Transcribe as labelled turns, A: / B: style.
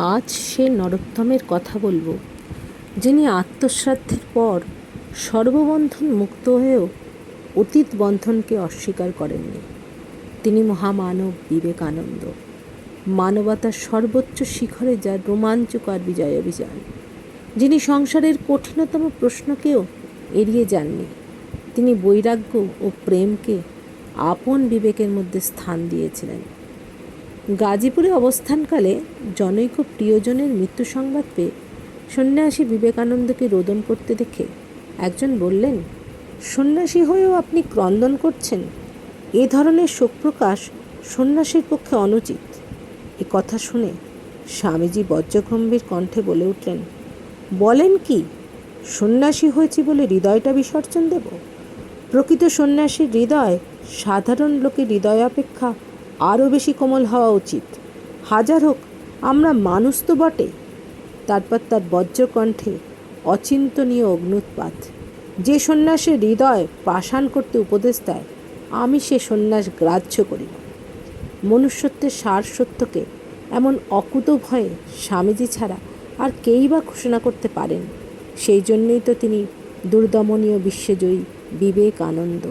A: আজ সে নরোত্তমের কথা বলবো, যিনি আত্মশ্রাদ্ধের পর সর্ববন্ধন মুক্ত হয়েও অতীত বন্ধনকে অস্বীকার করেননি। তিনি মহামানব বিবেকানন্দ, মানবতার সর্বোচ্চ শিখরে যার রোমাঞ্চকর বিজয় অভিযান, যিনি সংসারের কঠিনতম প্রশ্নকেও এড়িয়ে যাননি। তিনি বৈরাগ্য ও প্রেমকে আপন বিবেকের মধ্যে স্থান দিয়েছিলেন। গাজীপুরে অবস্থানকালে জনৈক প্রিয়জনের মৃত্যু সংবাদ পেয়ে সন্ন্যাসী বিবেকানন্দকে রোদন করতে দেখে একজন বললেন, সন্ন্যাসী হয়েও আপনি ক্রন্দন করছেন। এ ধরনের শোক প্রকাশ সন্ন্যাসীর পক্ষে অনুচিত। এ কথা শুনে স্বামীজি বজ্রগম্ভীর কণ্ঠে বলে উঠলেন, বলেন কি? সন্ন্যাসী হয়েছি বলে হৃদয়টা বিসর্জন দেব? প্রকৃত সন্ন্যাসীর হৃদয় সাধারণ লোকের হৃদয় অপেক্ষা আরও বেশি কোমল হওয়া উচিত। হাজার হোক, আমরা মানুষ তো বটে। তারপর তার বজ্রকণ্ঠে অচিন্তনীয় অগ্নুৎপাত। যে সন্ন্যাসের হৃদয় পাষাণ করতে উপদেশ দেয়, আমি সে সন্ন্যাস গ্রাহ্য করি না। মনুষ্যত্বের সার সত্যকে এমন অকুত ভয়ে স্বামীজি ছাড়া আর কেই বা ঘোষণা করতে পারেন? সেই জন্যই তো তিনি দুর্দমনীয় বিশ্বজয়ী বিবেকানন্দ।